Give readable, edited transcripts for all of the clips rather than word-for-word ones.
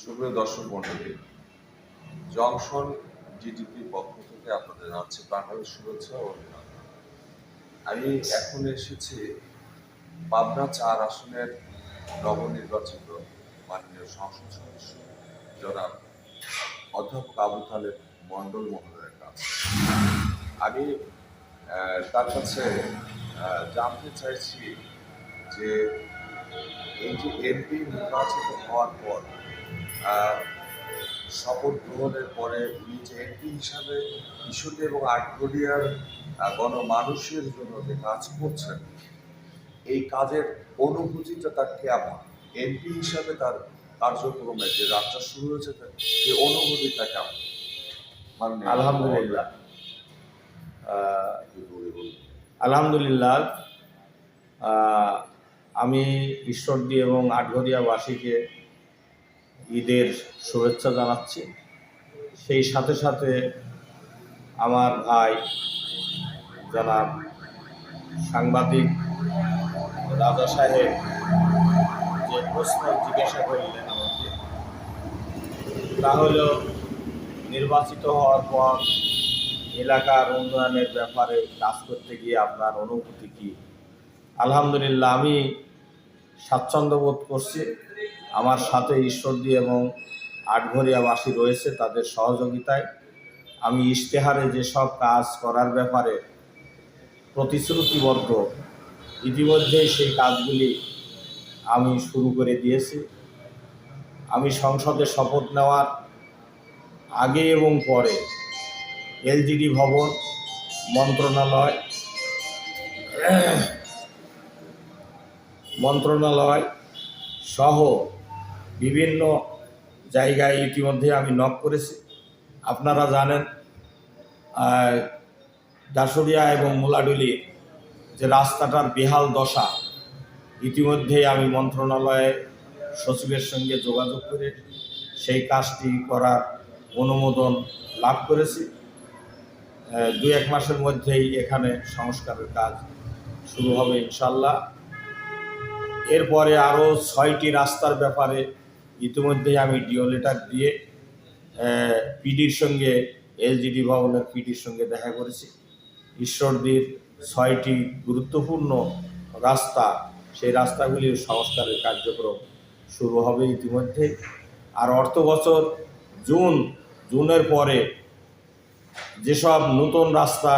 সুপ্রিয় দর্শক মণ্ডলী, জংশন ডিটিপি পক্ষ থেকে আপনাদের জানাচ্ছি প্রাণঢালা শুভেচ্ছা ও অভিনন্দন। আমি এখন এসেছি পাবনা-৪ আসনের নবনির্বাচিত মাননীয় সংসদ সদস্য জনাব অধ্যাপক আবু তালেব মণ্ডল মহোদয়ের কাছে। আমি তার কাছে জানতে চাইছি যে এই যে এমপি নির্বাচিত হওয়ার পর শপথ গ্রহণের পরে উনি যে এমপি হিসাবে ঈশ্বরদী এবং আটঘরিয়ার গণমানুষের জন্য যে কাজ করছেন, এই কাজের অনুভূতিটা তার কেমন? এমপি হিসাবে তার কার্যক্রমে যে যাত্রা শুরু হয়েছে সেই অনুভূতিটা কেমন? আলহামদুলিল্লাহ আলহামদুলিল্লাহ আমি ঈশ্বরদী এবং আটঘরিয়াবাসীকে ঈদের শুভেচ্ছা জানাচ্ছি। সেই সাথে সাথে আমার ভাই জনাব সাংবাদিক রাজা সাহেব যে প্রশ্ন জিজ্ঞাসা করলেন আমাকে, তা হল নির্বাচিত হওয়ার পর এলাকার উন্নয়নের ব্যাপারে কাজ করতে গিয়ে আপনার অনুভূতি কী? আলহামদুলিল্লাহ, আমি স্বাচ্ছন্দ্য বোধ করছি। আমার সাথে ঈশ্বরদী এবং আটঘরিয়াবাসী রয়েছে, তাদের সহযোগিতায় আমি ইশতেহারে যেসব কাজ করার ব্যাপারে প্রতিশ্রুতিবদ্ধ, ইতিমধ্যেই সেই কাজগুলি আমি শুরু করে দিয়েছি। আমি সংসদে শপথ নেওয়ার আগে এবং পরে এলজিডি ভবন, মন্ত্রণালয় সহ বিভিন্ন জায়গায় ইতিমধ্যে আমি নক করেছি। আপনারা জানেন দাসুরিয়া এবং মুলাডুলির যে রাস্তাটার বেহাল দশা, ইতিমধ্যেই আমি মন্ত্রণালয়ের সচিবের সঙ্গে যোগাযোগ করে সেই কাজটি করার অনুমোদন লাভ করেছি। 2-1 মাসের মধ্যেই এখানে সংস্কারের কাজ শুরু হবে ইনশাল্লাহ। এরপরে আরও 6টি রাস্তার ব্যাপারে ইতিমধ্যেই আমি ডিও লেটার দিয়ে পিডির সঙ্গে, এলজিডি ভবনের পিডির সঙ্গে দেখা করেছি। ঈশ্বরদীর 6টি গুরুত্বপূর্ণ রাস্তা, সেই রাস্তাগুলির সংস্কারের কার্যক্রম শুরু হবে ইতিমধ্যে। আর অর্থ বছর জুনের পরে যেসব নতুন রাস্তা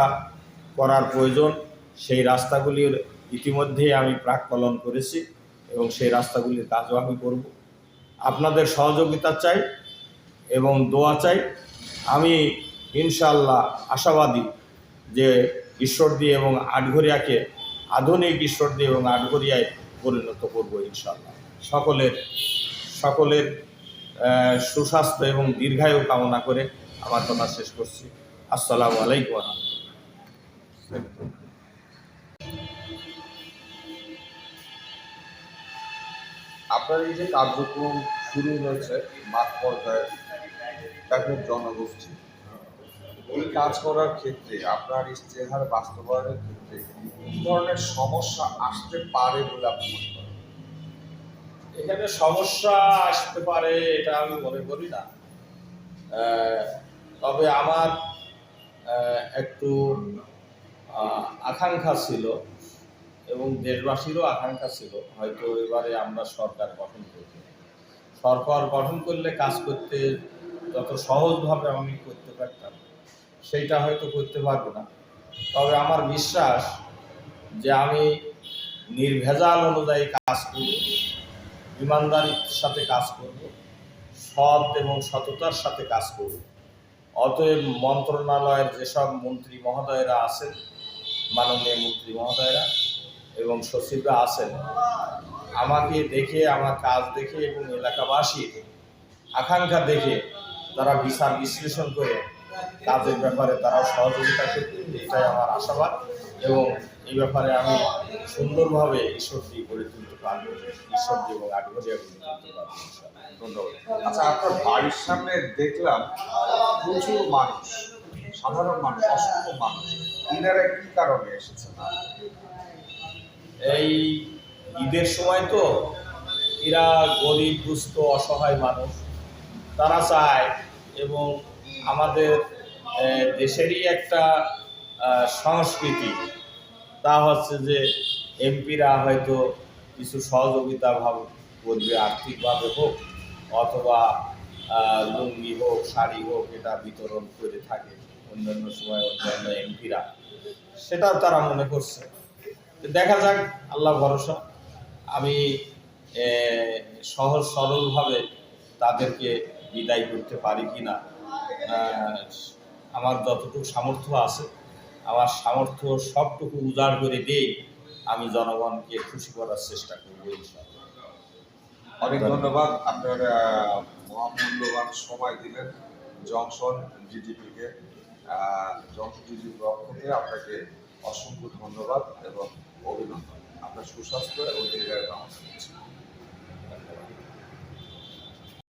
করার প্রয়োজন, সেই রাস্তাগুলির ইতিমধ্যেই আমি প্রাক্কলন করেছি এবং সেই রাস্তাগুলির কাজও আমি করব। আপনাদের সহযোগিতা চাই এবং দোয়া চাই। আমি ইনশাআল্লাহ আশাবাদী যে ঈশ্বরদী এবং আটঘরিয়াকে আধুনিক ঈশ্বরদী এবং আটঘরিয়ায় পরিণত করব ইনশাআল্লাহ। সকলের সুস্বাস্থ্য এবং দীর্ঘায়ু কামনা করে আমার কথা শেষ করছি। আসসালামু আলাইকুম। আপনার এই যে কার্যক্রম শুরু হয়েছে মাঠ পর্যায়ে তাদের জনগোষ্ঠী, এই কাজ করার ক্ষেত্রে আপনার ইশতেহার বাস্তবায়নের ক্ষেত্রে কি ধরনের সমস্যা আসতে পারে বলে আপনি মনে করেন? এখানে সমস্যা আসতে পারে এটা আমি মনে করি না। তবে আমার একটু আকাঙ্ক্ষা ছিল এবং দেশবাসীরও আকাঙ্ক্ষা ছিল, হয়তো এবারে আমরা সরকার গঠন করলে কাজ করতে যত সহজভাবে আমি করতে পারতাম, সেইটা হয়তো করতে পারবো না। তবে আমার বিশ্বাস যে আমি নির্ভেজাল অনুযায়ী কাজ করব, ইমানদারির সাথে কাজ করব, সৎ এবং সততার সাথে কাজ করব। অতএব মন্ত্রণালয়ের যেসব মন্ত্রী মহোদয়রা আছেন, মাননীয় মন্ত্রী মহোদয়রা এবং সচিবরা আছেন, আমাকে দেখে, আমার কাজ দেখে এবং এলাকাবাসীর আকাঙ্ক্ষা দেখে তারা বিচার বিশ্লেষণ করে কাজের ব্যাপারে তারাও সহযোগিতা করবে, এটাই আমার আশাবাদ। এবং এই ব্যাপারে আমি সুন্দরভাবে ঈশ্বরদী গড়ে তুলতে পারবো, ঈশ্বরদী এবং আটঘরিয়া গড়ে তুলতে পারবো। ধন্যবাদ। আচ্ছা, আপনার বাড়ির সামনে দেখলাম প্রচুর মানুষ, সাধারণ মানুষ, অসংখ্য মানুষ, ইনারা কি কারণে এসেছেন? এই ঈদের সময় তো এরা গরিব দুস্থ অসহায় মানুষ, তারা চায় এবং আমাদের দেশেরই একটা সংস্কৃতি, তা হচ্ছে যে এমপিরা হয়তো কিছু সহযোগিতা করবে, আর্থিকভাবে হোক অথবা লুঙ্গি হোক, শাড়ি হোক, এটা বিতরণ করে থাকে অন্যান্য সময় অন্যান্য এমপিরা, সেটাও তারা মনে করছে। তো দেখা যাক, আল্লাহ ভরসা। আমি সহজ সরলভাবে তাদেরকে বিদায় করতে পারি কিনা, আমার যতটুকু সামর্থ্য আছে, আমার সামর্থ্য সবটুকু উজাড় করে দিয়ে আমি জনগণকে খুশি করার চেষ্টা করবো ইনশাআল্লাহ। অনেক ধন্যবাদ, আপনার মহামূল্যবান সময় দিলেন জংশন জিডিপিকে। জংশন জিডিপির পক্ষ থেকে আপনাকে অসংখ্য ধন্যবাদ এবং অভিনন্দন। আপনার সুস্বাস্থ্য এবং দীর্ঘায়ু কামনা করছি।